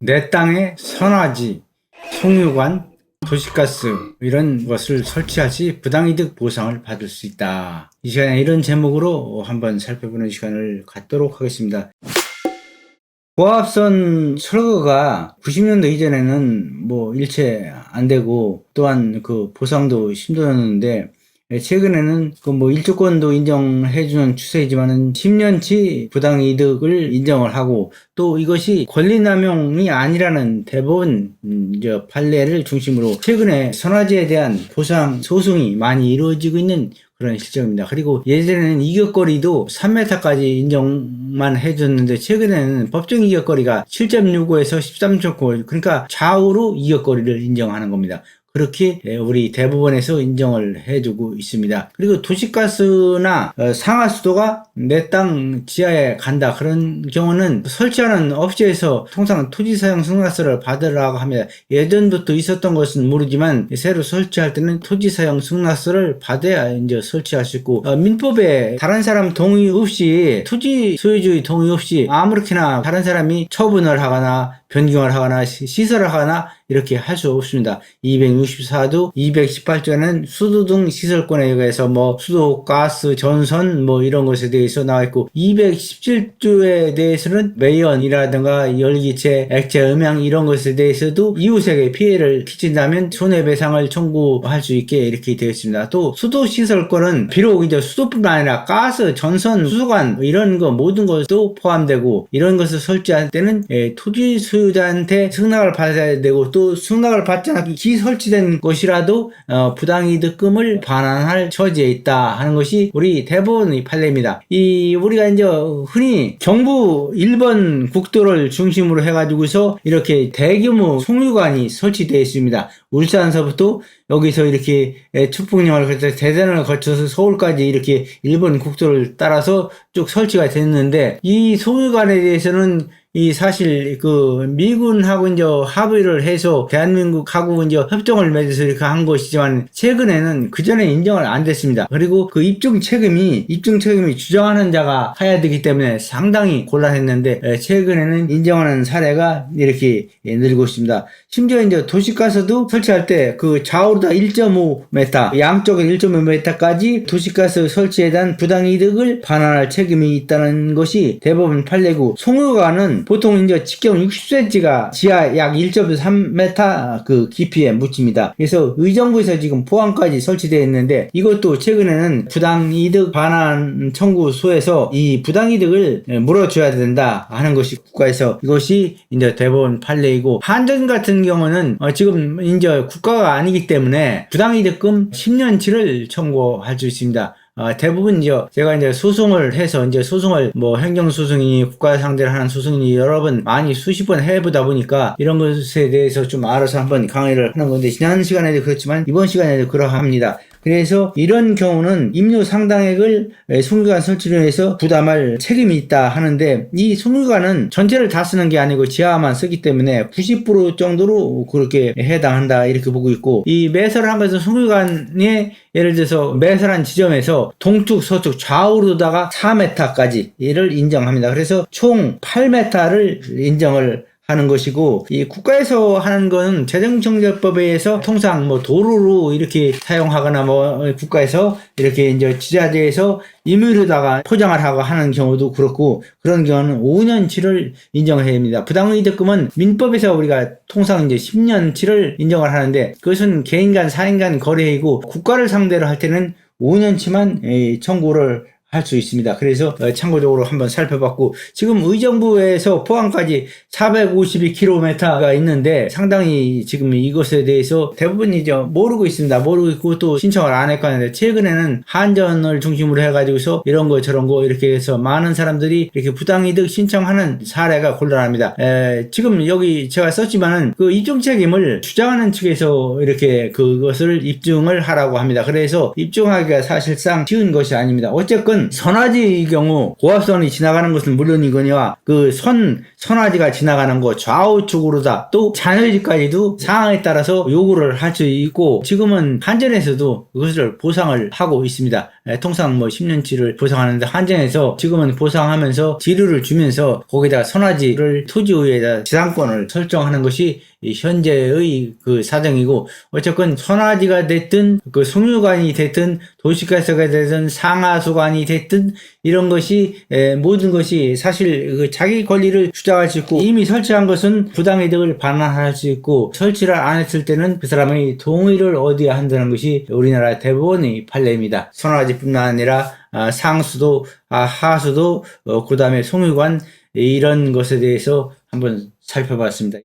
내 땅에 선화지, 송유관, 도시가스 이런 것을 설치하시 부당이득 보상을 받을 수 있다. 이 시간에 이런 제목으로 한번 살펴보는 시간을 갖도록 하겠습니다. 고압선 철거가 90년도 이전에는 일체 안 되고 또한 그 보상도 힘들었는데 최근에는 일조권도 인정해주는 추세이지만은 10년치 부당이득을 인정을 하고 또 이것이 권리남용이 아니라는 대법원 판례를 중심으로 최근에 선화지에 대한 보상 소송이 많이 이루어지고 있는 그런 실정입니다. 그리고 예전에는 이격거리도 3m까지 인정만 해줬는데 최근에는 법정 이격거리가 7.65에서 13.9 그러니까 좌우로 이격거리를 인정하는 겁니다. 그렇게 우리 대법원에서 인정을 해주고 있습니다. 그리고 도시가스나 상하수도가 내 땅 지하에 간다 그런 경우는 설치하는 업체에서 통상 토지사용 승낙서를 받으라고 합니다. 예전부터 있었던 것은 모르지만 새로 설치할 때는 토지사용 승낙서를 받아야 이제 설치할 수 있고 민법에 다른 사람 동의 없이 토지 소유주의 동의 없이 아무렇게나 다른 사람이 처분을 하거나 변경을 하거나 시설을 하거나 이렇게 할 수 없습니다. 264도 218조에는 수도 등 시설권에 의해서 수도, 가스, 전선 이런 것에 대해서 나와 있고 217조에 대해서는 매연이라든가 열기체, 액체, 음향 이런 것에 대해서도 이웃에게 피해를 끼친다면 손해배상을 청구할 수 있게 이렇게 되어 있습니다. 또 수도 시설권은 비록 이제 수도뿐만 아니라 가스, 전선, 수도관 이런 거 모든 것도 포함되고 이런 것을 설치할 때는 토지 소유자한테 승낙을 받아야 되고 또 승낙을 받지 않고 기설치된 것이라도 부당이득금을 반환할 처지에 있다 하는 것이 우리 대법원의 판례입니다. 우리가 이제 흔히 경부 1번 국도를 중심으로 해가지고서 이렇게 대규모 송유관이 설치되어 있습니다. 울산서부터 여기서 이렇게 축북령을 거쳐서 대전을 거쳐서 서울까지 이렇게 일본 국도를 따라서 쭉 설치가 됐는데 이 송유관에 대해서는 사실 미군하고 이제 합의를 해서 대한민국하고 이제 협정을 맺어서 이렇게 한 것이지만 최근에는 그 전에 인정을 안 됐습니다. 그리고 그 입증 책임이 주장하는 자가 해야 되기 때문에 상당히 곤란했는데 최근에는 인정하는 사례가 이렇게 늘고 있습니다. 심지어 이제 도시가스도 설치할 때 그 좌우로 다 1.5m, 양쪽에 1.5m까지 도시가스 설치에 대한 부당이득을 반환할 책임이 있다는 것이 대법원 판례고 송유관은 보통 이제 직경 60cm가 지하 약 1.3m 그 깊이에 묻힙니다. 그래서 의정부에서 지금 포항까지 설치되어 있는데 이것도 최근에는 부당이득 반환 청구소에서 이 부당이득을 물어줘야 된다 하는 것이 국가에서 이것이 이제 대법원 판례이고 한전 같은 경우는 지금 이제 국가가 아니기 때문에 부당이득금 10년치를 청구할 수 있습니다. 대부분 제가 소송을 해서 소송을 행정소송이니 국가 상대로 하는 소송이니 여러 번 많이 수십 번 해보다 보니까 이런 것에 대해서 좀 알아서 한번 강의를 하는 건데 지난 시간에도 그렇지만 이번 시간에도 그러합니다. 그래서 이런 경우는 임료 상당액을 송유관 설치로 해서 부담할 책임이 있다 하는데 이 송유관은 전체를 다 쓰는 게 아니고 지하만 쓰기 때문에 90% 정도로 그렇게 해당한다 이렇게 보고 있고 이 매설한 것은 송유관에 예를 들어서 매설한 지점에서 동쪽, 서쪽, 좌우로다가 4m까지 이를 인정합니다. 그래서 총 8m를 인정을 하는 것이고 이 국가에서 하는 거는 재정청정법에 의해서 통상 도로로 이렇게 사용하거나 국가에서 이렇게 이제 지자체에서 임의로다가 포장을 하고 하는 경우도 그렇고 그런 경우는 5년치를 인정해야 됩니다. 부당이득금은 민법에서 우리가 통상 이제 10년치를 인정을 하는데 그것은 개인 간 사인 간 거래이고 국가를 상대로 할 때는 5년치만 청구를 할 수 있습니다. 그래서 참고적으로 한번 살펴봤고 지금 의정부에서 포항까지 452km가 있는데 상당히 지금 이것에 대해서 대부분이 모르고 있습니다. 모르고 있고 또 신청을 안 했고 하는데 최근에는 한전을 중심으로 해가지고서 이런 거 저런 거 이렇게 해서 많은 사람들이 이렇게 부당이득 신청하는 사례가 곤란합니다. 지금 여기 제가 썼지만은 그 입증 책임을 주장하는 측에서 이렇게 그것을 입증을 하라고 합니다. 그래서 입증하기가 사실상 쉬운 것이 아닙니다. 어쨌건 선화지의 경우 고압선이 지나가는 것은 물론이거니와 그 선화지가 지나가는 거 좌우측으로다. 또 자녀집까지도 상황에 따라서 요구를 할 수 있고, 지금은 한전에서도 그것을 보상을 하고 있습니다. 통상 뭐 10년치를 보상하는데 한전에서 지금은 보상하면서 지류를 주면서 거기다가 선화지를 토지 위에다 지상권을 설정하는 것이 현재의 그 사정이고, 어쨌건 선화지가 됐든 그 송유관이 됐든 도시가스가 됐든 상하수관이 됐든 이런 것이 모든 것이 사실 그 자기 권리를 주장할 수 있고, 이미 설치한 것은 부당이득을 반환할 수 있고, 설치를 안 했을 때는 그 사람의 동의를 얻어야 한다는 것이 우리나라 대법원의 판례입니다. 선화지뿐만 아니라 상수도 하수도 그 다음에 송유관 이런 것에 대해서 한번 살펴봤습니다.